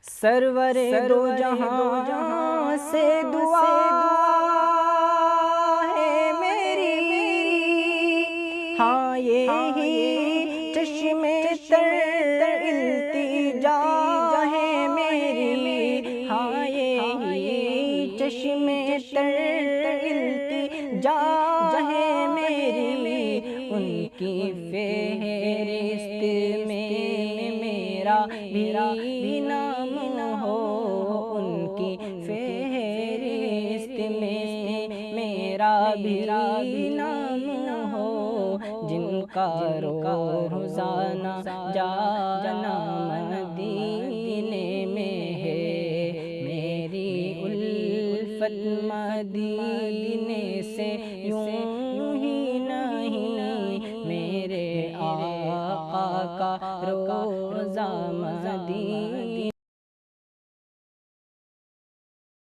سرور دو جہاں سے دعا ہے میری، ہاں یہی چشم تر التجا ہے میری، ہاں یہی چشم تر التجا ہے میری، ان کی فہرست میں میرا بھی نام ہو، ان کی فہرست میں میرا بھی نام ہو، جن کا روزانہ جانا مدینے میں ہے، میری الفت مدینے سے یوں ہی نہیں، میرے آقا کا